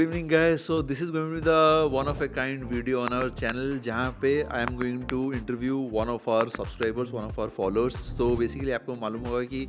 Good evening guys. So this is going to be the one of a kind video on our channel जहाँ पे I am going to interview one of our subscribers, one of our followers. So basically आपको मालूम होगा कि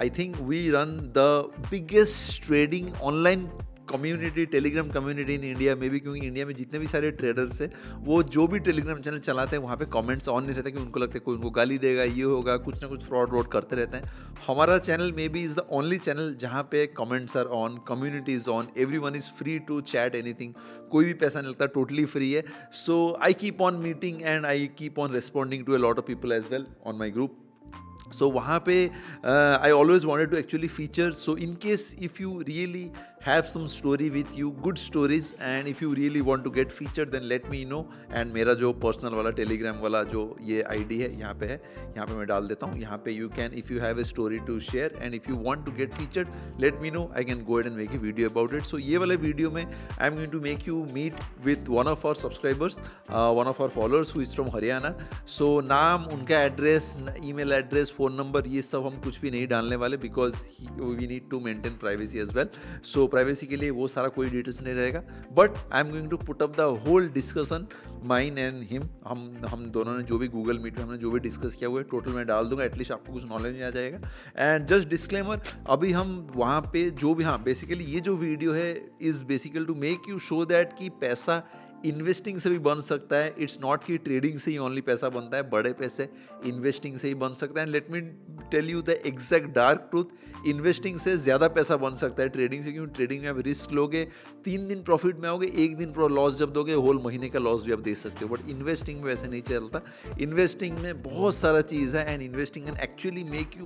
I think we run the biggest trading online community, Telegram community in India में भी, क्योंकि India में जितने भी सारे ट्रेडर्स हैं वो जो भी टेलीग्राम चैनल चलाते हैं वहाँ पे कमेंट्स ऑन नहीं रहता कि उनको लगता है कोई उनको गाली देगा, ये होगा, कुछ ना कुछ फ्रॉड व्रॉड करते रहते हैं. हमारा channel maybe is the only channel जहाँ पे comments are on, community is on, everyone is free to chat anything, कोई भी पैसा नहीं लगता, टोटली फ्री है. So I keep on meeting and I keep on responding to a lot of people as well on my group. So वहाँ पे I always wanted to actually feature, so in case if you really have some story with you, good stories, and if you really want to get featured then let me know. And मेरा जो personal वाला telegram वाला जो ये ID है यहाँ पे मैं डाल देता हूँ. यहाँ पे you can, if you have a story to share and if you want to get featured, let me know. I can go ahead and make a video about it. So ये वाले वीडियो में I am going to make you meet with one of our subscribers, one of our followers who is from Haryana. So नाम, उनका address, email address, phone number, ये सब हम कुछ भी नहीं डालने वाले because we need to maintain privacy as well. So privacy के लिए वो सारा कोई डिटेल्स नहीं रहेगा. But I am going to put up the whole discussion, mine and him. हम दोनों ने जो भी गूगल मीट में हमने जो भी डिस्कस किया हुआ है टोटल मैं डाल दूंगा. एटलीस्ट आपको कुछ नॉलेज में आ जाएगा. एंड जस्ट डिस्क्लेमर, अभी हम वहाँ पे जो भी, हाँ बेसिकली ये जो वीडियो है is basically to make you show that कि पैसा इन्वेस्टिंग से भी बन सकता है. इट्स नॉट कि ट्रेडिंग से ही ओनली पैसा बनता है, बड़े पैसे इन्वेस्टिंग से ही बन सकता है. And let me tell you the exact dark truth, investing से ज़्यादा पैसा बन सकता है ट्रेडिंग से, क्योंकि ट्रेडिंग में आप रिस्क लोगे, 3 दिन प्रॉफिट में आओगे, 1 दिन लॉस जब दोगे होल महीने का लॉस भी आप दे सकते हो. बट इन्वेस्टिंग में वैसे नहीं चलता. इन्वेस्टिंग में बहुत सारा चीज़ है and investing can actually make you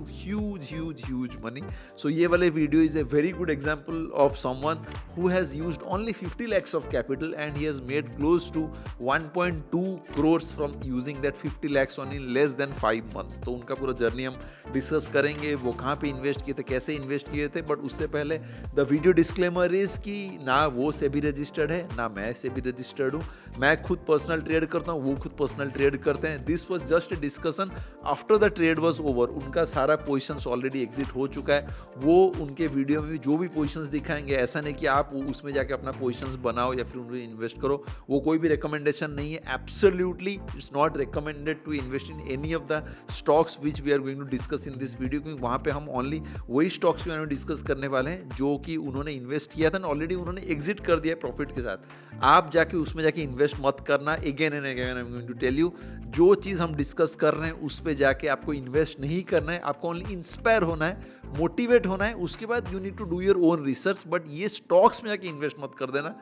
huge money. So ये वाले video is a very good example of someone who has used only 50 lakhs of capital and he has made close to 1.2 crores from using that 50 lakhs on in less than 5 months. तो उनका पूरा journey हम discuss करेंगे, वो कहाँ पे invest किए थे, कैसे इन्वेस्ट किए थे. बट उससे पहले द वीडियो डिस्क्लेमर इज कि ना वो सेबी रजिस्टर्ड है, ना मैं सेबी रजिस्टर्ड हूँ. मैं खुद पर्सनल ट्रेड करता हूँ, वो खुद पर्सनल ट्रेड करते हैं. This was just a discussion after the trade was over. उनका सारा पोजिशंस ऑलरेडी एग्जिट हो चुका है. वो उनके वीडियो में भी जो भी पोजिशंस दिखाएंगे, ऐसा नहीं कि आप उसमें जाके अपना पोजिशंस बनाओ या फिर उनमें इन्वेस्ट करो. वो कोई भी रिकमेंडेशन नहीं है. Absolutely it's not recommended to invest in any of the stocks which we are going to discuss in this video, क्योंकि वहाँ पे हम ओनली वही स्टॉक्स के बारे में डिस्कस करने वाले हैं जो कि उन्होंने इन्वेस्ट किया था ना, ऑलरेडी उन्होंने एग्जिट कर दिया प्रॉफिट के साथ. आप जाके उसमें जाके इन्वेस्ट मत करना. Again and again I am going to tell you, जो चीज़ हम डिस्कस कर रहे हैं उस पर जाके आपको इन्वेस्ट नहीं करना है. आपको ओनली इंस्पायर होना है, मोटिवेट होना है. उसके बाद you need to do your own research. But ये स्टॉक्स में जाके इन्वेस्ट मत कर देना.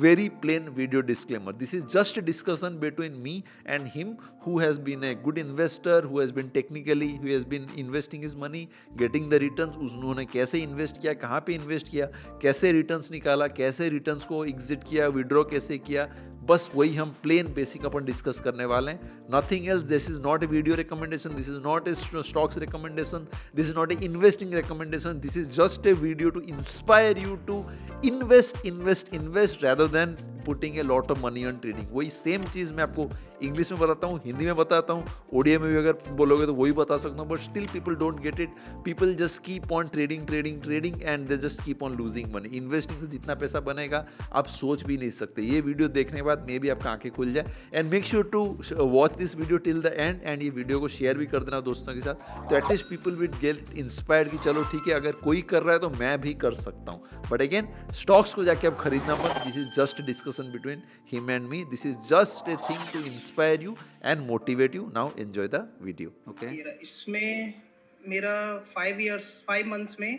Very plain video disclaimer. This is just a discussion between me and him, who has been a good investor, who has been technically, who has been investing his money, getting the returns. उन्होंने कैसे invest किया, कहाँ पे invest किया, कैसे returns निकाला, कैसे returns को एग्जिट किया, विड्रॉ कैसे किया. बस वही हम प्लेन बेसिक अपन डिस्कस करने वाले हैं. Nothing else. This is not a video recommendation, this is not a stocks recommendation, this is not a investing recommendation. This is just a video to inspire you to invest rather than putting a lot of money on trading. वही same चीज़ मैं आपको English में बताता हूँ, हिंदी में बताता हूँ, ओडिया में भी अगर बोलोगे तो वही बता सकता हूँ. But still people don't get it. People just keep on trading and they just keep on losing money. Investing से जितना पैसा बनेगा आप सोच भी नहीं सकते. ये वीडियो देखने के बाद मे भी आपका आंखें खुल जाए. And make sure to watch this video till the end. And ये वीडियो को शेयर भी कर देना दोस्तों के साथ, तो at least people will get inspired कि चलो ठीक है, अगर कोई कर रहा है तो मैं भी कर सकता हूँ. बट अगेन स्टॉक्स को जाके आप खरीदना मत. This is just discussion between him and me. This is just a thing to inspire you and motivate you. Now enjoy the video. Okay. इसमें मेरा 5 months में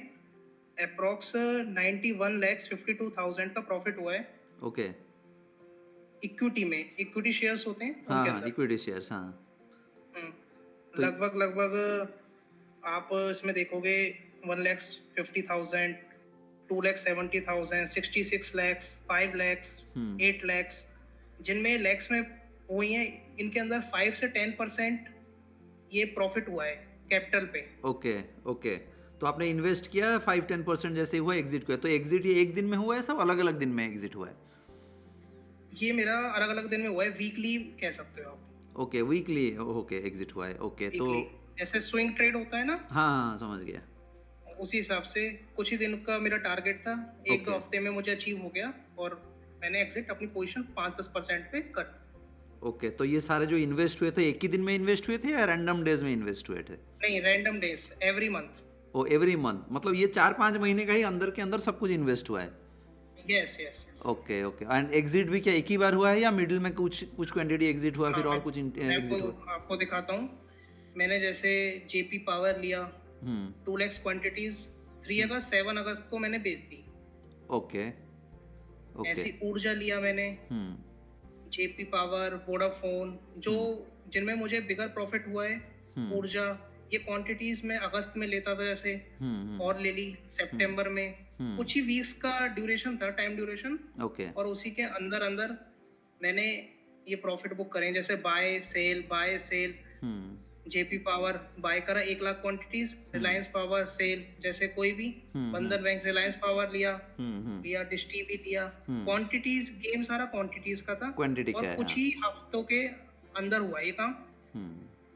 अप्रॉक्स 91,52,000 का प्रॉफिट हुआ है. Okay. इक्विटी में, इक्विटी शेयर्स होते हैं. हाँ, इक्विटी शेयर्स. हाँ. लगभग आप इसमें देखोगे 1,50,000, 2,70,000, 66 lakhs, 5 lakhs, 8 lakhs, जिनमें लैक्स में हुई हैं. इनके अंदर 5 से 10% ये प्रॉफिट हुआ है कैपिटल पे. ओके. तो आपने इन्वेस्ट किया 5-10% जैसे हुआ, एग्जिट किया. तो एग्जिट ये एक दिन में हुआ है, सब अलग अलग दिन में एग्जिट हुआ है? ये मेरा अलग अलग दिन में हुआ है. वीकली कह सकते हो आप. Okay, weekly. ओके, एग्जिट हुआ है. ओके. तो ऐसे स्विंग ट्रेड होता है ना. हाँ, समझ गया. उसी हिसाब से कुछ ही दिन का मेरा टारगेट था, 1-2 ओके हफ्ते में मुझे अचीव हो गया और मैंने एग्जिट अपनी पोजीशन 5-10% पे कर दी। ओके। तो ये सारे जो इन्वेस्ट हुए थे एक ही दिन में इन्वेस्ट हुए थे या रैंडम डेज में इन्वेस्ट हुए थे? नहीं, रैंडम डेज, एवरी मंथ। ओ एवरी मंथ, मतलब ये 4-5 महीने का ही अंदर के अंदर सब कुछ इन्वेस्ट हुआ है? Yes, yes, yes. Okay okay. And exit भी क्या एक ही बार हुआ है या मिडिल में कुछ कुछ क्वांटिटी एग्जिट हुआ हाँ, फिर और कुछ मैं एग्जिट हुआ? आपको दिखाता हूँ। मैंने जैसे जेपी पावर लिया, हम्म 2 लैक्स क्वांटिटीज 3 अगस्त 7 अगस्त को मैंने बेच दी। Okay okay. ऐसी ऊर्जा लिया मैंने, हम्म जेपी पावर, वोडाफोन, जो जिनमें मुझे बिगर प्रॉफिट हुआ है। ऊर्जा, ये क्वांटिटीज मैं अगस्त में लेता था जैसे, और ले ली सितंबर में। कुछ ही वीक्स का ड्यूरेशन था, टाइम ड्यूरेशन, ओके और उसी के अंदर अंदर मैंने ये प्रॉफिट बुक करें, जैसे buy sell. Hmm JP power buy करा 1 lakh quantities, Reliance power sell, जैसे कोई भी, बंधन बैंक रिलायंस पावर लिया, डिश टीवी लिया। क्वांटिटीज, गेम सारा क्वांटिटीज का था, क्वांटिटी और क्या है? कुछ ही हफ्तों के अंदर हुआ ये था।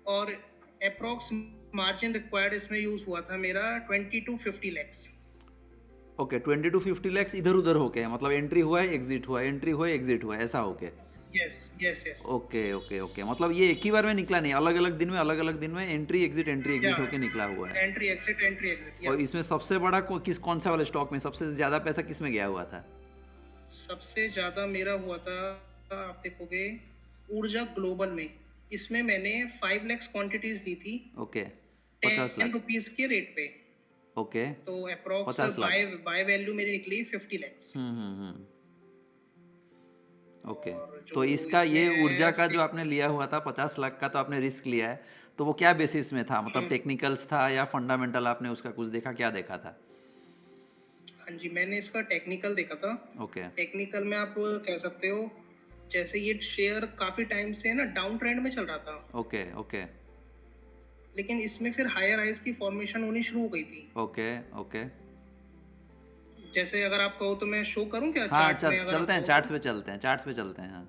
और अप्रोक्स मार्जिन रिक्वायर्ड इसमें यूज हुआ था मेरा 20 to 50 lakhs. Okay 20 to 50 lakhs इधर उधर होके है, मतलब एंट्री हुआ है एग्जिट हुआ है, एंट्री हुआ है एग्जिट हुआ है, ऐसा होके? Yes, yes, yes. Okay okay okay. मतलब ये एक ही बार में निकला नहीं, अलग अलग दिन में एंट्री या एग्जिट होके निकला हुआ है? एंट्री एग्जिट, या। और इसमें सबसे बड़ा कौन सा वाले स्टॉक में सबसे ज्यादा पैसा किस में गया हुआ था? सबसे ज्यादा मेरा हुआ था, आप देखोगे, ऊर्जा ग्लोबल में। इसमें मैंने 5 लैक्स क्वांटिटीज ली थी, ओके 50 10 लाख। रुपीज के रेट पे। ओके तो अप्रोक्स 50 लाख। बाय वैल्यू मेरी निकली 50 लैक्स। ओके। और तो जो इसका ये इसमें ऊर्जा का जो आपने लिया हुआ था 50 लाख का, तो आपने रिस्क लिया है, तो वो क्या बेसिस में था? मतलब टेक्निकल्स था या फंडामेंटल, आपने उसका कुछ देखा, क्या देखा था? हाँ जी, मैंने इसका टेक्निकल देखा था। ओके टेक्निकल में आप कह सकते हो, जैसे ये शेयर काफी टाइम से ना डाउन ट्रेंड में चल रहा था, ओके ओके लेकिन इसमें फिर हायर हाइज की फॉर्मेशन होनी शुरू हो गई थी। Okay okay. जैसे अगर आप कहो तो मैं शो करूं क्या हाँ चार्ट में? अगर चलते हैं, आप चार्ट्स पे चलते हैं, चार्ट्स पे चलते हैं। हाँ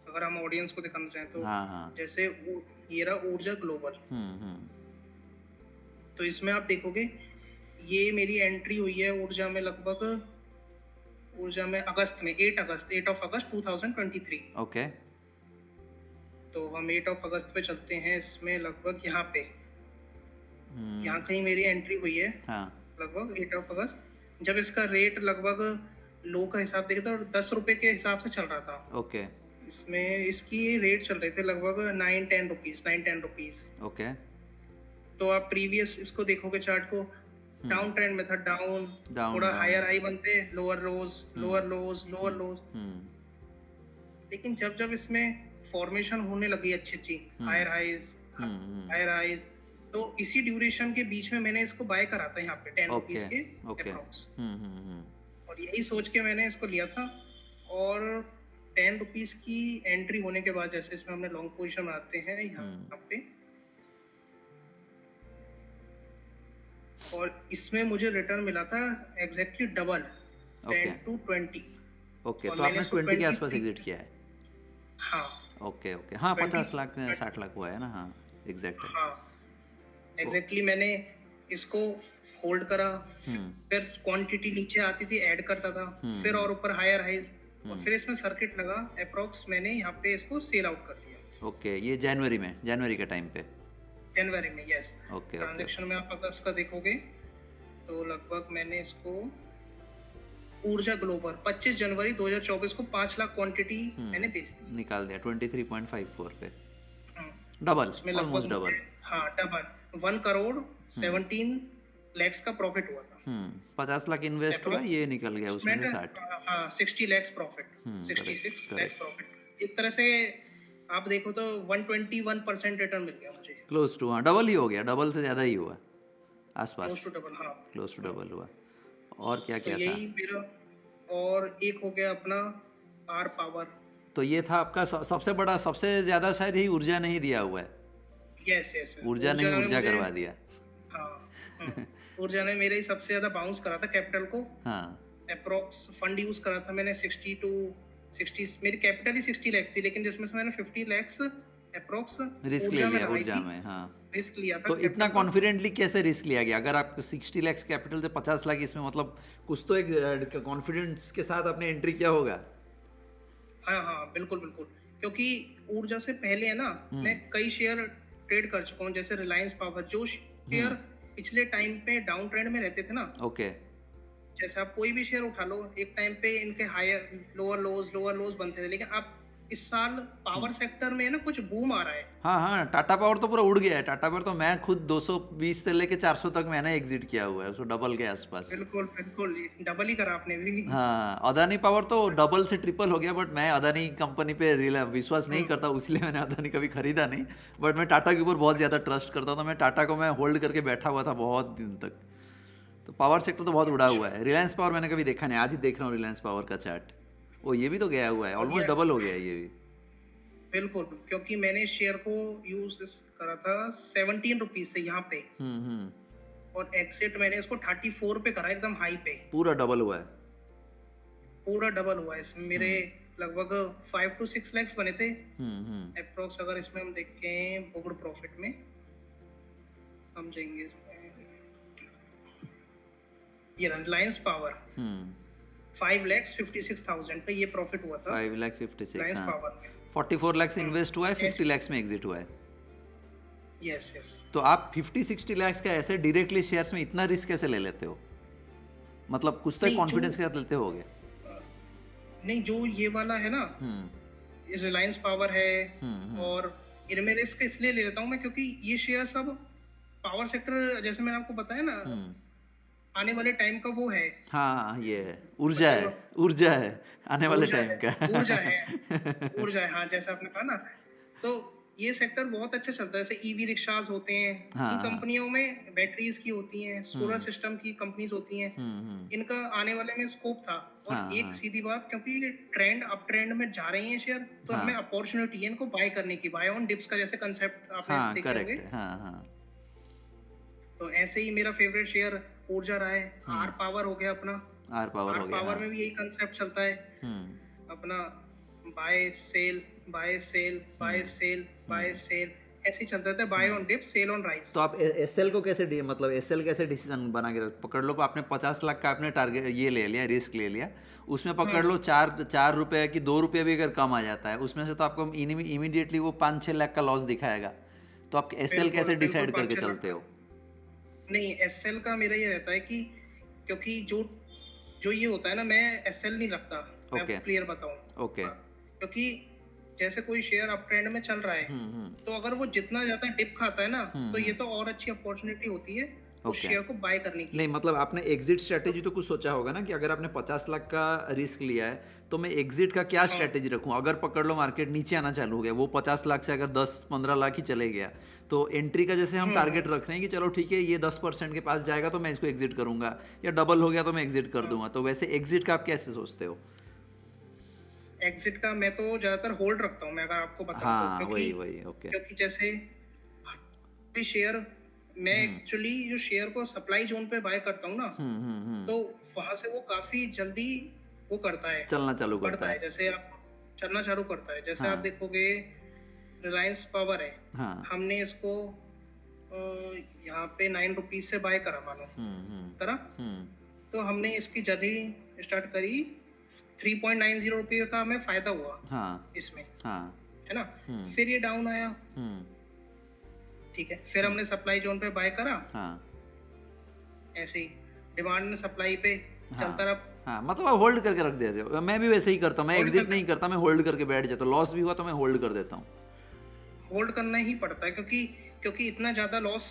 अगर हम ऑडियंस को दिखाना चाहें तो, हाँ हाँ। जैसे ये रहा ऊर्जा ग्लोबल। तो इसमें आप देखोगे, ये मेरी एंट्री हुई है ऊर्जा में लगभग, ऊर्जा में अगस्त में, 8 ऑफ अगस्त 2023। ओके तो हम 8 ऑफ अगस्त पे चलते हैं। इसमें लगभग यहाँ पे, यहाँ कहीं मेरी एंट्री हुई है, हाँ लगभग 8 ऑफ अगस्त, जब इसका रेट लगभग लो का हिसाब देखे तो 10 रुपए के हिसाब से चल रहा था। ओके इसमें इसकी रेट चल रहे थे लगभग 9-10 रुपीज। ओके। तो आप प्रीवियस इसको देखोगे चार्ट को, डाउन ट्रेंड में था, डाउन, थोड़ा हायर हाई बनते, लोअर लोज। लेकिन जब जब इसमें फॉर्मेशन होने लगी अच्छी हायर हाइज, तो इसी ड्यूरेशन के बीच में मैंने इसको बाय करा था यहाँ पे 10 रुपीज के अप्रॉक्स। और यही सोच के मैंने इसको लिया था। और 10 रुपीज की एंट्री होने के बाद, जैसे इसमें हमने लॉन्ग पोजीशन बनाते हैं यहाँ पे, और इसमें मुझे रिटर्न मिला था एग्जैक्टली डबल, 10 to 20। ओके। और तो मैंने आपने इसको 20 के आसपास 23 एग्जिट किया है? हाँ ओके ओके। हाँ 20 50 लाख 60 लाख हुआ है ना? हाँ एग्जैक्ट। हाँ एग्जैक्टली मैंने इसको होल्ड करा, फिर क्वांटिटी नीचे आती थी, ऐड करता था, फिर और ऊपर हायर हाइज, और फिर इसमें सर्किट लगा अप्रोक्स, मैंने यहाँ पे इसको सेल आउट कर दिया। ओके। ये जनवरी के टाइम पे? जनवरी में, यस। ओके ट्रांजैक्शन में आप अगर इसका देखोगे तो लगभग मैंने इसको ऊर्जा ग्लोबल 25 जनवरी 2024 को 5 लाख क्वांटिटी मैंने बेच दी, निकाल दिया 23.54 पे। हम्म। डबल, इसमें ऑलमोस्ट लगभग डबल। हाँ डबल, 1 करोड़ 17 लैक्स का प्रॉफिट हुआ था। 50 लाख इन्वेस्ट हुआ, ये निकल गया उसमें से 60। हाँ 60 लैक्स प्रॉफिट, 66 लैक्स प्रॉफिट। एक तरह से आप देखो तो 121% रिटर्न मिल गया मुझे। क्लोज टू, हाँ डबल ही हो गया, डबल से ज़्यादा ही हुआ आसपास, क्लोज टू डबल। हाँ क्लोज टू डबल हुआ। और क्या तो क्या था? यही मेरा, और एक हो गया अपना आर पावर। तो ये था आपका सबसे बड़ा, सबसे ज़्यादा शायद यही ऊर्जा नहीं दिया हुआ है। यस यस, ऊर्जा ने ऊर्जा करवा दिया। हाँ ऊर्जा ने मेरे ही सबसे ज्यादा बाउंस करा था कैपिटल को। हाँ अप्रोक्स फंड यूज करा था मैंने 60 to 60, मेरी कैपिटल ही 60 लैक्स थी, लेकिन जिसमें से मैंने 50 लैक्स अप्रोक्स रिस्क ले ऊर्जा में लिया लगाई ऊर्जा थी, में, हाँ। रिस्क लिया था तो इतना कैपिटल का। कॉन्फिडेंटली कैसे रिस्क लिया गया? अगर आप 60 लाख कैपिटल से 50 लाख इसमें, मतलब कुछ तो एक कॉन्फिडेंस के साथ आपने एंट्री किया होगा। हाँ हाँ बिल्कुल बिल्कुल, क्योंकि ऊर्जा से पहले है ना मैं कई शेयर ट्रेड कर चुका हूँ, जैसे रिलायंस पावर, जो शेयर पिछले टाइम पे डाउन ट्रेंड में रहते थे ना, ओके। जैसे आप कोई भी शेयर उठा लो, एक टाइम पे इनके हायर लोअर लोज बनते थे, लेकिन अब इस साल पावर सेक्टर में ना कुछ बूम आ रहा है। हाँ हाँ, टाटा पावर तो पूरा उड़ गया है। टाटा पावर तो मैं खुद 220 से लेके 400 तक मैंने एग्जिट किया हुआ है, उसको डबल के आसपास। बिल्कुल बिल्कुल, डबल ही करा आपने भी। हाँ, अदानी पावर तो डबल से ट्रिपल हो गया, बट मैं अदानी कंपनी पे विश्वास नहीं करता, इसलिए मैंने अदानी कभी खरीदा नहीं। बट मैं टाटा के ऊपर बहुत ज़्यादा ट्रस्ट करता था, मैं टाटा को मैं होल्ड करके बैठा हुआ था बहुत दिन तक। तो पावर सेक्टर तो बहुत उड़ा हुआ है। रिलायंस पावर मैंने कभी देखा नहीं, आज ही देख रहा हूँ रिलायंस पावर का चार्ट। ओ, ये भी तो गया हुआ है, ऑलमोस्ट बढ़िया, डबल हो गया है ये भी। बिल्कुल, क्योंकि मैंने शेयर को यूज करा था 17 रुपीज से यहाँ पे, हम्म। और एग्जिट मैंने इसको 34 पे करा, एकदम हाई पे। पूरा डबल हुआ है। पूरा डबल हुआ है इसमें, मेरे लगभग 5 to 6 लैक्स बने थे अप्रोक्स। अगर इसमें हम देखें बुक्ड प्रॉफिट में हम जाएंगे इसमें, ये रिलायंस पावर 5,56,000 पे ये प्रॉफिट हुआ था 5,56,000, रिलायंस हाँ। पावर में। 44 लाख इन्वेस्ट हुआ है, 50 लाख में एग्जिट हुआ है। यस यस, तो आप 50-60 लाख का ऐसे डायरेक्टली शेयर्स में इतना रिस्क कैसे ले लेते हो? मतलब कुछ तो नहीं, कॉन्फिडेंस के साथ लेते होगे। नहीं जो ये वाला है ना, रिलायंस पावर है, और इनमें रिस्क इसलिए ले लेता हूँ मैं क्योंकि ये शेयर सब पावर सेक्टर, जैसे मैंने आपको बताया ना, आने वाले टाइम का वो है। हाँ, ये है ऊर्जा है, ऊर्जा है आने वाले ऊर्जा टाइम है, का। ऊर्जा है, ऊर्जा है, हाँ, जैसे आपने कहा ना, तो ये सेक्टर बहुत अच्छा चलता है। जैसे ईवी रिक्शास होते हैं, इन कंपनियों में बैटरीज की होती हैं, सोलर सिस्टम की कंपनीज होती हैं, इनका आने वाले में स्कोप था। और एक सीधी बात, क्योंकि ये ट्रेंड अप ट्रेंड में जा रही है शेयर, तो हमें अपॉर्चुनिटी है इनको बाय करने की, बाय ऑन डिप्स का जैसे कंसेप्ट आपने हाँ, देखे होंगे। करेक्ट, हाँ हाँ। तो ऐसे ही मेरा फेवरेट शेयर ऊर्जा रहा है। आर पावर हो गया अपना, आर पावर हो गया, पावर हाँ। में भी यही कंसेप्ट चलता है अपना, buy sell buy sell buy sell buy sell, ऐसे ही चलता था, buy on dip sell on rise. तो आप एसएल को कैसे मतलब एसएल कैसे डिसीजन बना के पकड़ लो? आपने 50 लाख का आपने टारगेट ये ले लिया, रिस्क ले लिया, उसमें पकड़ लो 4 रुपये कि 2 रुपये भी अगर कम आ जाता है उसमें से, तो आपको इमीडिएटली वो 5-6 लाख का लॉस दिखाएगा। तो आप एसएल कैसे डिसाइड करके चलते हो? नहीं, एसएल का मेरा ये रहता है कि क्योंकि जो जो ये होता है ना, मैं एसएल नहीं रखता, मैं क्लियर बताऊं। ओके। क्योंकि जैसे कोई शेयर अप ट्रेंड में चल रहा है, तो अगर वो जितना ज्यादा डिप खाता है ना, तो ये तो और अच्छी अपॉर्चुनिटी होती है उस शेयर को बाय करने की। नहीं, मतलब आपने एग्जिट स्ट्रेटेजी तो कुछ सोचा होगा ना, कि अगर आपने 50 लाख का रिस्क लिया है तो मैं एग्जिट का क्या स्ट्रेटेजी रखूं? अगर पकड़ लो मार्केट नीचे आना चालू हो गया, वो 50 लाख से अगर 10-15 लाख ही चले गया, तो एंट्री का जैसे हम टारगेट रख रहे हैं कि चलो ठीक है ये 10% के पास जाएगा तो मैं इसको एग्जिट करूंगा, या डबल हो गया तो मैं एग्जिट कर दूंगा, तो वैसे एग्जिट का आप कैसे सोचते हो? एग्जिट का मैं तो ज्यादातर होल्ड रखता हूँ, मैं अगर आपको बताऊं, हाँ, तो वही ओके। क्योंकि जैसे शेयर मैं एक्चुअली जो शेयर को सप्लाई जोन पे बाय करता हूँ ना, तो वहां से वो काफी जल्दी वो करता है, चलना चालू करता है। जैसे आप चलना चालू करता है, जैसे आप देखोगे रिलायंस पावर है, हमने इसको यहाँ पे 9 रुपीज से बाय करा, मानो करा, तो हमने इसकी जर्नी स्टार्ट करी, 3.90 रुपये का हमें फायदा हुआ इसमें, है ना। फिर ये डाउन आया, ठीक है, फिर हमने सप्लाई जोन पे बाय करा, ऐसे ही डिमांड ने सप्लाई पे चलता रहा। हाँ, मतलब आप होल्ड करके रख देते हो। मैं भी वैसे ही करता हूँ, मैं एग्जिट नहीं करता, मैं होल्ड करके बैठ जाता हूँ। लॉस भी हुआ तो मैं होल्ड कर देता हूँ। होल्ड करना ही पड़ता है, क्योंकि इतना ज्यादा लॉस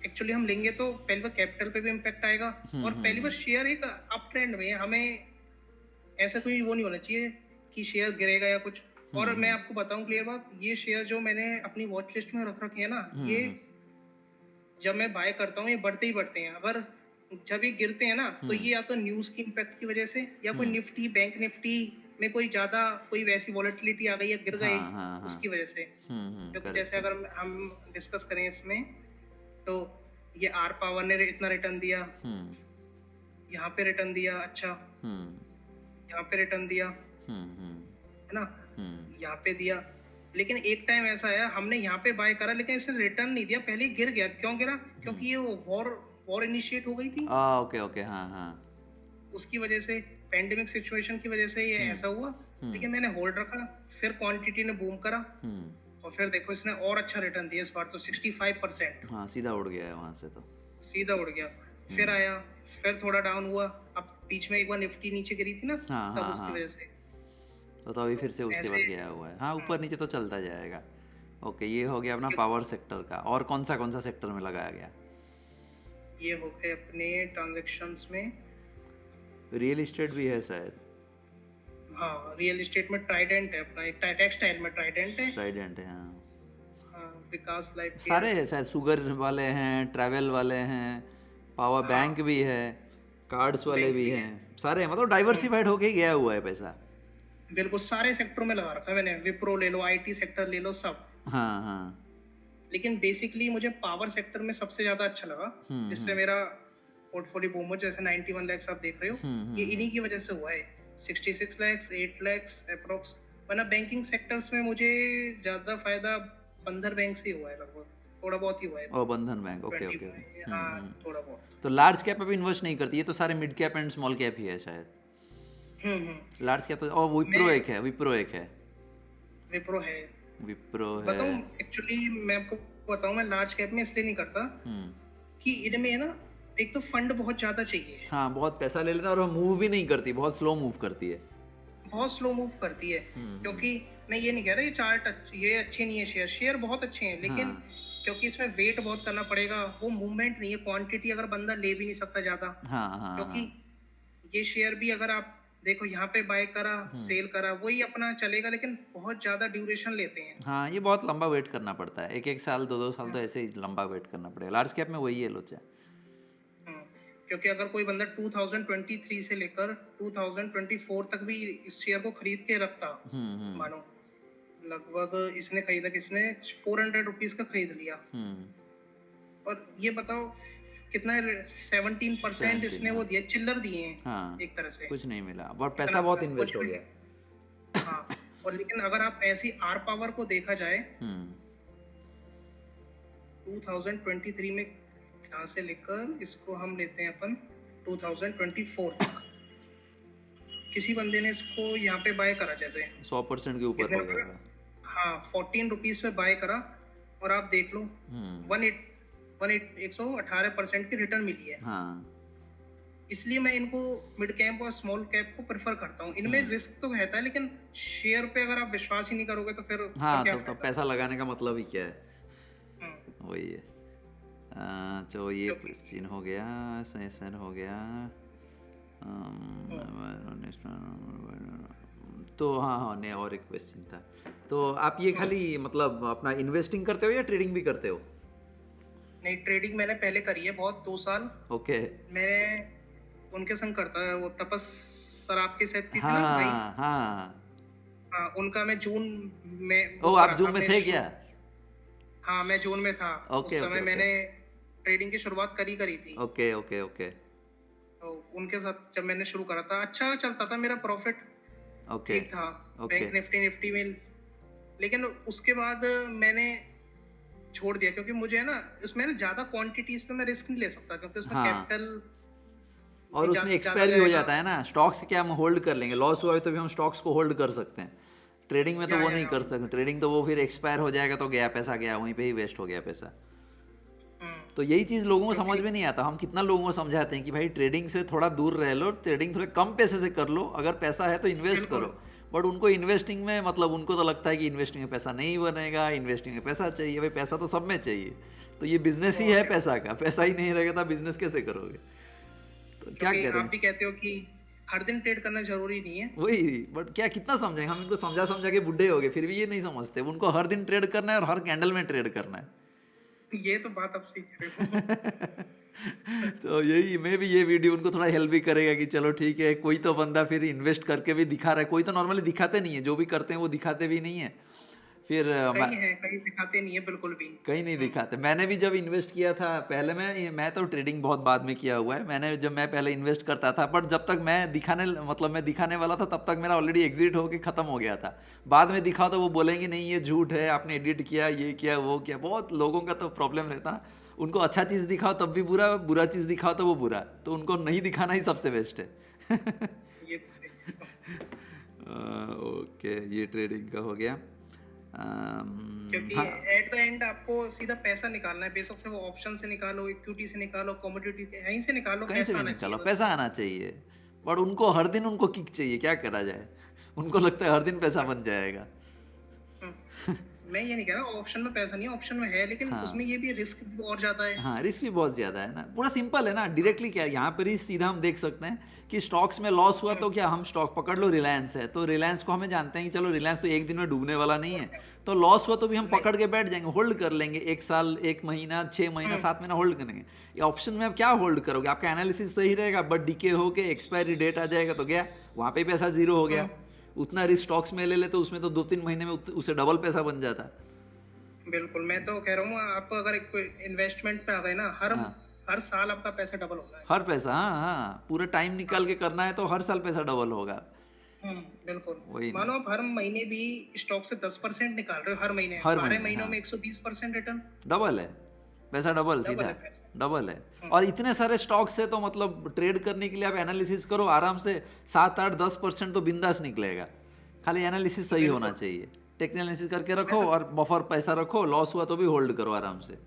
एक्चुअली हम लेंगे तो पहली बार कैपिटल पे भी इम्पैक्ट आएगा, और पहली बार शेयर एक अप ट्रेंड में है, हमें ऐसा कोई वो नहीं होना चाहिए कि शेयर गिरेगा या कुछ। और मैं आपको बताऊं क्लियर बात, ये शेयर जो मैंने अपनी वॉच लिस्ट में रख रखे हैं ना, ये जब मैं बाय करता हूँ ये बढ़ते ही बढ़ते हैं। अगर जब ये गिरते हैं ना, तो ये या तो न्यूज की इम्पैक्ट की वजह से, या कोई निफ्टी, बैंक निफ्टी में कोई वैसी वॉलेटिलिटी आ गई या गिर गए, उसकी वजह से। क्योंकि जैसे अगर हम डिस्कस करें इसमें, तो ये आर पावर ने इतना रिटर्न दिया, यहाँ पे रिटर्न दिया, अच्छा यहाँ पे रिटर्न दिया, है ना, यहाँ पे दिया, लेकिन एक टाइम ऐसा आया, हमने यहाँ पे बाय करा लेकिन इसने रिटर्न नहीं दिया, पहले ही गिर गया। क्यों गिरा? क्योंकि ये वॉर वॉर इनिशिएट हो गई थी, ओके ओके, हाँ हाँ। उसकी वजह से, पेंडेमिक सिचुएशन की वजह से ये ऐसा हुआ। लेकिन मैंने होल्ड रखा, फिर क्वांटिटी ने बूम करा, और फिर देखो इसने और अच्छा रिटर्न दिया इस बार तो 65%, हाँ, सीधा उड़ गया है वहाँ से तो। सीधा उड़ गया। फिर आया, फिर थोड़ा डाउन हुआ, अब बीच में एक बार निफ्टी नीचे गिरी थी ना, हाँ, तब हाँ, उसकी हाँ। वजह से तो अभी फिर से उसके बाद ऐसे। गया हुआ है। हाँ, ऊपर नीचे तो चलता जाएगा। ओके, ये हो गया अपना पावर सेक्टर का। और कौन सा सेक्टर में लगाया गया? ये हो गए अपने ट्रांजेक्शन्स में। रियल इस्टेट भी है शायद। हाँ, रियल एस्टेट में ट्राइडेंट है अपना, एक टेक्सटाइल में ट्राइडेंट है। ट्राइडेंट है, हाँ। हाँ, विकास लाइफ केयर। सारे हैं शायद, शुगर वाले हैं, ट्रैवल वाले हैं, पावर बैंक भी है, कार्ड्स वाले भी हैं, सारे हैं। मतलब डाइवर्सिफाइड होके ही गया हुआ है पैसा। बिल्कुल सारे सेक्टरों में लगा रखा है मैंने, विप्रो ले लो, आईटी सेक्टर ले लो, सब। हाँ हाँ। लेकिन बेसिकली मुझे पावर सेक्टर में सबसे ज्यादा अच्छा लगा, जिससे मेरा पोर्टफोलियो बूम हो। जैसे 91 लाख आप देख रहे हो, ये इन्हीं की वजह से हुआ है। 66 लाख, 8 लाख अप्रोक्स। वरना बैंकिंग सेक्टर्स में मुझे ज्यादा फायदा बंधन बैंक से ही हुआ है, लगभग थोड़ा बहुत ही हुआ है। ओ, बंधन बैंक, ओके 20 ओके। में, हाँ थोड़ा बहुत। तो लार्ज कैप अभी इन्वेस्ट नहीं करती, ये तो सारे mid cap and small cap ही है शायद। लार्ज कैप तो, और विप्रो एक है, विप्रो एक है, विप्रो है। विप्रो है। बताऊं, एक्चुअली मैं आपको बताऊं, मैं लार्ज कैप में इसलिए नहीं करता कि इनमें है ना, एक तो फंड बहुत ज्यादा चाहिए, हाँ, बहुत पैसा ले लेता है और मूव भी नहीं करती, बहुत स्लो मूव करती है। बहुत स्लो मूव करती है। क्योंकि मैं ये नहीं कह रहा ये चार्ट ये अच्छे नहीं है, शेयर बहुत अच्छे हैं, लेकिन क्योंकि इसमें वेट बहुत करना पड़ेगा, वो मूवमेंट नहीं है, क्वांटिटी अगर बंदा ले भी नहीं सकता ज्यादा। हाँ हाँ। क्योंकि ये शेयर भी अगर आप देखो यहाँ पे बाय करा, सेल करा, वही अपना चलेगा, लेकिन बहुत ज्यादा ड्यूरेशन लेते हैं। हाँ, ये बहुत लंबा वेट करना पड़ता है, एक साल, दो साल तो ऐसे ही लंबा वेट करना पड़ेगा। लार्ज कैप में वही है लोचा। क्योंकि अगर कोई बंदा 2023 से लेकर 2024 तक भी इस शेयर को खरीद के रखता, मानो लगभग इसने खरीदा, किसने 400 रुपीज का खरीद लिया, और ये बताओ कितना 17% इसने वो दिया, चिल्लर दिए हैं। हाँ, एक तरह से कुछ नहीं मिला, और पैसा बहुत इन्वेस्ट हो गया। हाँ, और लेकिन अगर आप ऐसी आर पावर को देखा जाए, 2023 में यहाँ से लेकर इसको हम लेते हैं अपन 2024 तक, किसी बंदे ने इसको यहाँ पे बाय करा, जैसे 100% के ऊपर हो गया। हाँ, 14 रुपीज पे बाय करा, और आप देख लो 118% की रिटर्न मिली है। हाँ, इसलिए मैं इनको मिड कैप और स्मॉल कैप को प्रेफर करता हूँ। इनमें रिस्क तो रहता है, लेकिन शेयर पे अगर आप विश्वास ही नहीं करोगे तो फिर हाँ, क्या तो पैसा लगाने का मतलब ही क्या है, वही है। तो ये क्वेश्चन हो गया, सेशन हो गया। तो हाँ, नहीं, और एक क्वेश्चन था। तो आप ये खाली मतलब अपना इन्वेस्टिंग करते हो या ट्रेडिंग भी करते हो? नहीं, ट्रेडिंग मैंने पहले करी है बहुत, 2 साल। ओके। मैंने उनके संग करता है, वो तपस सराफ के साथ थी ना भाई। हाँ, उनका मैं जून में। ओ, आप जून में थे क्या? हाँ, मैं जून में था। ओके, उस समय ओके, मैंने ट्रेडिंग की शुरुआत करी थी। Okay okay okay. तो उनके साथ जब मैंने शुरू करा था, अच्छा चलता था, मेरा प्रॉफिट ओके ठीक था, ओके। बैंक निफ्टी में। लेकिन उसके बाद मैंने छोड़ दिया, क्योंकि मुझे है ना उसमें ना ज्यादा क्वांटिटीज पे मैं रिस्क नहीं ले सकता, क्योंकि उसमें कैपिटल और उसमें एक्सपायर भी हो जाता है ना। स्टॉक्स क्या हम होल्ड कर लेंगे, लॉस हुआ है तो भी हम स्टॉक्स को होल्ड कर सकते हैं। ट्रेडिंग में तो वो नहीं कर सकते, ट्रेडिंग तो वो फिर एक्सपायर हो जाएगा तो गया पैसा, गया वहीं पे ही वेस्ट हो गया पैसा। तो यही चीज़ लोगों को समझ में नहीं आता। हम कितना लोगों को समझाते हैं कि भाई ट्रेडिंग से थोड़ा दूर रह लो, ट्रेडिंग थोड़े कम पैसे से कर लो, अगर पैसा है तो इन्वेस्ट करो। बट उनको इन्वेस्टिंग में मतलब उनको तो लगता है कि इन्वेस्टिंग में पैसा नहीं बनेगा, इन्वेस्टिंग में पैसा चाहिए। भाई पैसा तो सब में चाहिए, तो ये बिजनेस ही है पैसा का। पैसा ही नहीं रहेगा तो बिजनेस कैसे करोगे? तो क्या करें? आप भी कहते हो कि हर दिन ट्रेड करना जरूरी नहीं है। वही, बट क्या कितना समझेंगे हम इनको, समझा समझा के बुढ़े हो गए, फिर भी ये नहीं समझते। उनको हर दिन ट्रेड करना है और हर कैंडल में ट्रेड करना है। ये तो बात आप सही कह रहे हो। तो यही मैं भी, ये वीडियो उनको थोड़ा हेल्प भी करेगा कि चलो ठीक है, कोई तो बंदा फिर इन्वेस्ट करके भी दिखा रहा है। कोई तो नॉर्मली दिखाते नहीं है, जो भी करते हैं वो दिखाते भी नहीं है। फिर कहीं है, कहीं दिखाते नहीं है बिल्कुल भी। कहीं नहीं दिखाते। मैंने भी जब इन्वेस्ट किया था पहले, मैं तो ट्रेडिंग बहुत बाद में किया हुआ है। मैं पहले इन्वेस्ट करता था, पर जब तक मैं दिखाने वाला था तब तक मेरा ऑलरेडी एग्जिट होके खत्म हो गया था। बाद में दिखाओ तो वो बोलेंगे नहीं ये झूठ है, आपने एडिट किया, ये किया, वो किया। बहुत लोगों का तो प्रॉब्लम रहता ना, उनको अच्छा चीज़ दिखाओ तब भी बुरा, बुरा चीज़ दिखाओ तो वो बुरा, तो उनको नहीं दिखाना ही सबसे बेस्ट है। ये तो सही है। ओके, ये ट्रेडिंग का हो गया। क्योंकि हाँ, एट द एंड आपको सीधा पैसा निकालना है, बेशक से वो ऑप्शन से निकालो, इक्विटी से निकालो, कमोडिटी से, यहीं से निकालो, कहीं से पैसा भी आना निकालो, चाहिए पैसा आना चाहिए। पर उनको हर दिन उनको किक चाहिए, क्या करा जाए। उनको लगता है हर दिन पैसा बन जाएगा। बस। मैं ये नहीं कह रहा ऑप्शन में पैसा नहीं है, ऑप्शन में है, लेकिन हाँ उसमें ये भी रिस्क और ज्यादा है। हाँ, रिस्क भी बहुत ज़्यादा है ना। पूरा सिंपल है ना, डायरेक्टली क्या है यहाँ पर ही सीधा हम देख सकते हैं कि स्टॉक्स में लॉस हुआ तो क्या, हम स्टॉक पकड़ लो, रिलायंस है तो रिलायंस को हमें जानते हैं कि चलो रिलायंस तो एक दिन में डूबने वाला नहीं है, तो लॉस हुआ तो भी हम पकड़ के बैठ जाएंगे, होल्ड कर लेंगे 1 साल, 1 महीना, 6 महीना, 7 महीना होल्ड करेंगे। ये ऑप्शन में आप क्या होल्ड करोगे, आपका एनालिसिस सही रहेगा, बट डीके होके एक्सपायरी डेट आ जाएगा तो गया, वहाँ पे पैसा जीरो हो गया। उतना रिस्क स्टॉक्स में ले ले तो उसमें तो 2-3 महीने में उसे डबल पैसा बन जाता। बिल्कुल, मैं तो कह रहा हूँ आप अगर एक इन्वेस्टमेंट पे आ गए ना, हर साल आपका पैसा डबल होगा है। हर पैसा, हाँ हाँ, पूरा टाइम निकाल के करना है तो हर साल पैसा डबल होगा। बिल्कुल। वही ना, मानो आप हर महीने भी स्टॉक से 10% निकाल रहे हो, हर महीने हर 12 महीने, महीनों हाँ, में 120% रिटर्न, डबल है पैसा, डबल डबल सीधा है पैसा। डबल है। और इतने सारे स्टॉक्स है तो मतलब ट्रेड करने के लिए आप एनालिसिस करो आराम से, 7-8-10% तो बिंदास निकलेगा। खाली एनालिसिस सही होना बिल्कुल। चाहिए, टेक्निकल एनालिसिस करके रखो मैं तो और बफर पैसा रखो, लॉस हुआ तो भी होल्ड करो आराम से।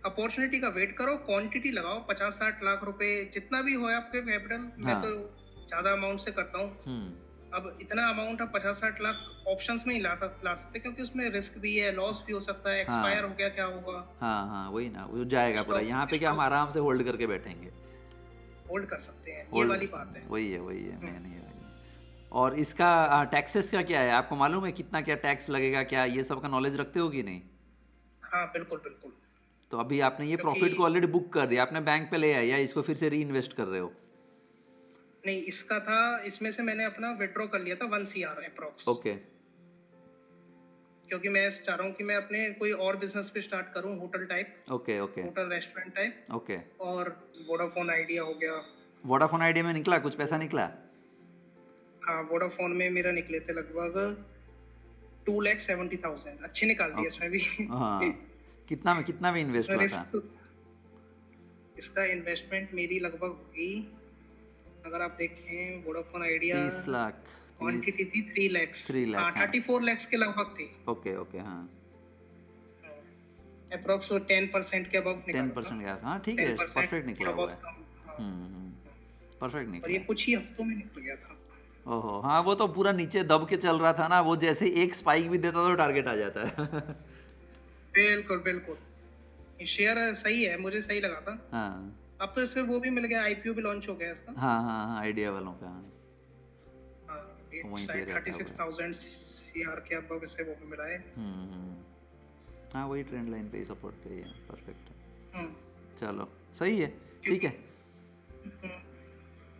अपॉर्चुनिटी का वेट करो, क्वांटिटी लगाओ, 50-60 लाख रुपए जितना भी हो आपके कैपिटल। मैं हाँ, तो ज्यादा अमाउंट से करता हूँ। हम्म, अब इतना अमाउंट आप 50-60 लाख ऑप्शंस में ही ला सकते, क्योंकि उसमें रिस्क भी है, लॉस भी हो सकता है, एक्सपायर हाँ हो गया क्या होगा। हाँ हाँ, वही ना, वो जाएगा पूरा। स्टॉक यहाँ पे क्या, हम स्टॉक आराम से होल्ड करके बैठेंगे, होल्ड कर सकते हैं, ये होल्ड वाली कर बात सकते है। हैं, वही है मेन, ये वही है। और इसका टैक्सेस का क्या है, आपको मालूम है कितना क्या टैक्स लगेगा, क्या ये सब का नॉलेज रखते हो कि नहीं? हाँ बिल्कुल बिल्कुल। तो अभी आपने ये क्योंकि प्रॉफिट को ऑलरेडी बुक कर दिया, आपने बैंक पे ले आया या इसको फिर से री इन्वेस्ट कर रहे हो? नहीं, इसका था, इसमें से मैंने अपना विड्रॉ कर लिया था 1 CR अप्रोक्स, ओके क्योंकि मैं चाह रहा हूँ कि मैं अपने कोई और बिजनेस पे स्टार्ट करूँ, hotel type, okay okay hotel restaurant type. Okay. और वोडाफोन आइडिया हो गया। वोडाफोन आइडिया में निकला कुछ पैसा निकला? हाँ, वोडाफोन में मेरा निकले थे लगभग 2,70,000, अच्छे निकाल दिए इसमें भी। हाँ, कितना में इन्वेस्ट इसमें हुआ रिस्क था? तो, इसका इन्वेस्टमेंट मेरी लगभग होगी, अगर आप देखें वोडाफोन आइडिया 30 लाख, 30, क्वांटिटी थी 3 लाख। 3 लाख, हाँ, हाँ 34 लाख के लगभग थी। ओके ओके, हाँ अप्रोक्स 10% के अबव निकला 10% था। गया था, हाँ ठीक है, 10% परफेक्ट निकला हुआ है। हाँ। परफेक्ट और ये निकला। कुछ ही हफ्तों में निकल गया था। ओहो, हाँ वो तो पूरा नीचे दब के चल रहा था ना, वो जैसे एक स्पाइक भी देता तो टारगेट आ जाता है। बिल्कुल बिल्कुल, ये शेयर सही है, मुझे सही लगा था। हाँ अब तो इसमें वो भी मिल गया, IPO भी लॉन्च हो गया इसका। हाँ हाँ हाँ, आइडिया वालों का, हाँ, वहीं पे रहता है वो। 36,000 CR के अबव इसे वो भी मिला है। हाँ वही ट्रेंड लाइन पे ही, सपोर्ट पे ही है, परफेक्ट है। हम्म, चलो सही है, ठीक है।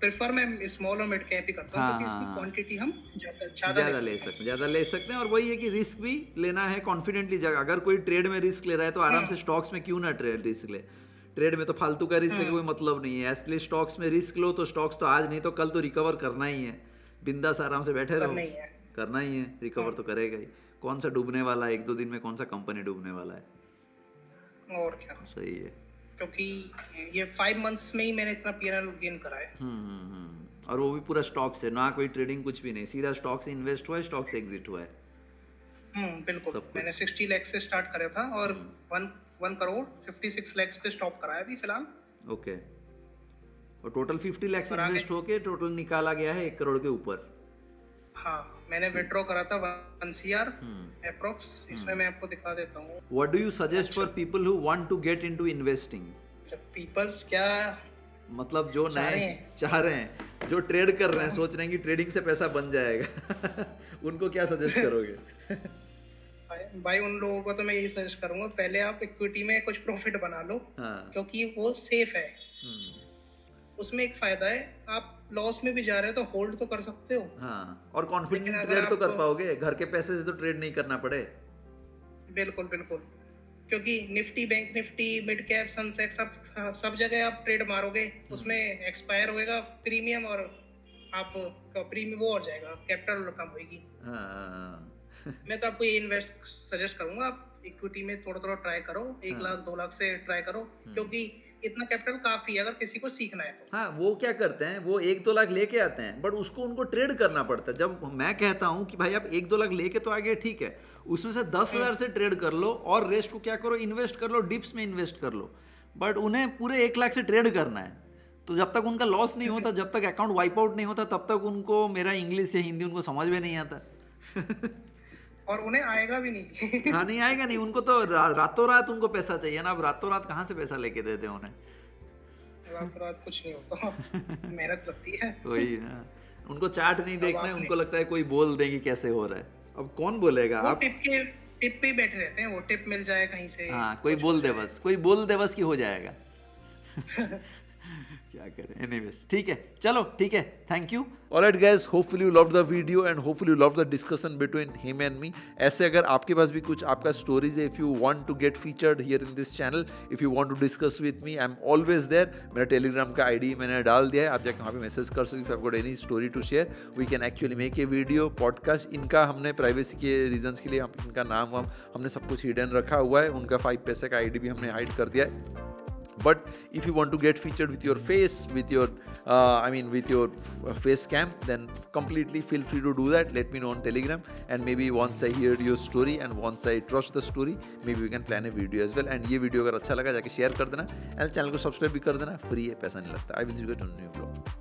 प्रेफर मैं स्मॉल और मिड कैप ही करता हूँ, हाँ क्योंकि हाँ इसमें हाँ, क्वांटिटी हम ज्यादा ज़्यादा ले सकते हैं, ज़्यादा ले सकते हैं। और वही है कि रिस्क भी लेना है कॉन्फिडेंटली। जगह अगर कोई ट्रेड में रिस्क ले रहा है तो आराम से स्टॉक्स में क्यों ना ट्रेड रिस्क ले। ट्रेड में तो फालतू का रिस्क लेके कोई मतलब नहीं है, इसलिए स्टॉक्स में रिस्क लो तो स्टॉक्स तो आज नहीं तो कल तो रिकवर करना ही है। बिंदास आराम से बैठे रहो, नहीं है। करना ही है, रिकवर तो करेगा ही। कौन सा डूबने वाला है 1-2 दिन में, कौन सा कंपनी डूबने वाला है। और क्या, सही है। क्योंकि ये 5 मंथ्स में ही मैंने इतना PNL गेन करा है। और वो भी पूरा स्टॉक से, ना कोई ट्रेडिंग कुछ भी नहीं, सीधा स्टॉक से इन्वेस्ट हुआ है, स्टॉक से एग्जिट हुआ है। बिल्कुल। सब कुछ। मैंने 60 लाख से स्टार्ट करा था और 1 करोड़ 56 लाख पे स्टॉप कराया अभी फिलहाल। ओके, और टोटल 50 लाख और आगे- इन्वेस्ट होके टोटल निकाला गया है 1 करोड़ के ऊपर। हाँ, मैंने विड्रॉ करा था 1 CR अप्रोक्स। इसमें मैं आपको दिखा देता हूँ। What do you suggest for people who want to get into investing? Peoples क्या मतलब जो चाह रहे नए हैं। चाह रहे हैं, जो ट्रेड कर रहे हैं, सोच रहे हैं कि ट्रेडिंग से पैसा बन जाएगा, उनको क्या सजेस्ट करोगे? भाई उन लोगों को तो मैं यही सजेस्ट करूंगा, पहले आप इक्विटी में कुछ प्रॉफिट बना लो, हाँ क्योंकि वो सेफ है। उसमें एक फायदा है, आप लॉस में भी जा रहे हो तो होल्ड तो कर सकते हो। हाँ, और कॉन्फिडेंट लेकिन अगर ट्रेड तो कर आप पाओगे, घर के पैसे से तो ट्रेड नहीं करना पड़े। बिल्कुल बिल्कुल, क्योंकि Nifty, bank Nifty, mid cap, Sensex, सब जगह आप ट्रेड मारोगे, उसमें एक्सपायर होएगा प्रीमियम, और आपका प्रीमियम वो हो जाएगा, कैपिटल कम होगी। हाँ मैं तो आपको ये इन्वेस्ट सजेस्ट करूंगा, आप इक्विटी में थोड़ा थोड़ा ट्राई करो, 1 लाख 2 लाख से ट्राई करो, क्योंकि इतना कैपिटल काफी है अगर किसी को सीखना है तो। हाँ, वो क्या करते हैं, वो 1-2 लाख लेके आते हैं, बट उसको उनको ट्रेड करना पड़ता है। जब मैं कहता हूँ कि भाई आप 1-2 लाख लेके तो आगे ठीक है, उसमें से 10,000 से ट्रेड कर लो और रेस्ट को क्या करो, इन्वेस्ट कर लो, डिप्स में इन्वेस्ट कर लो। बट उन्हें पूरे 1 लाख से ट्रेड करना है, तो जब तक उनका लॉस नहीं होता, जब तक अकाउंट वाइप आउट नहीं होता, तब तक उनको मेरा इंग्लिश या हिंदी उनको समझ में नहीं आता। और उन्हें आएगा भी नहीं। हाँ, नहीं आएगा नहीं, उनको तो रातों रात उनको पैसा चाहिए ना। अब रातों रात कहाँ से पैसा लेके देते हैं उन्हें? रात रात कुछ नहीं होता, मेहनत लगती है। वही ना, उनको चार्ट नहीं देखना है, उनको लगता है कोई बोल देंगे कैसे हो रहा है। अब कौन बोलेगा? वो आप टिप पे ही बैठे रहते हैं, वो टिप मिल जाए कहीं से। हाँ, कोई बोल दे बस, कोई बोल दे बस कि हो जाएगा। क्या करें? एनीवेज, ठीक है, चलो ठीक है, thank you. Alright guys, hopefully you loved the video and hopefully you loved the discussion between him and me. ऐसे अगर आपके पास भी कुछ आपका stories है, if you want to get featured here in this channel, if you want to discuss with me, I'm always there. मेरा Telegram का ID मैंने डाल दिया है, आप जाके वहाँ पे मैसेज कर सकते हो। If you've got any story to share, we can actually make a video, podcast. इनका हमने प्राइवेसी के रीजंस के लिए इनका नाम हमने सब कुछ हिडन रखा हुआ है, उनका 5 पैसे का ID भी हमने हाइड कर दिया है। But if you want to get featured with your face, with your face cam, then completely feel free to do that. Let me know on Telegram, and maybe once I hear your story and once I trust the story, maybe we can plan a video as well. And ये video अगर अच्छा लगा जाके share कर देना, and channel को subscribe भी कर देना, फ्री है, पैसा नहीं लगता। I will see you guys on a new vlog.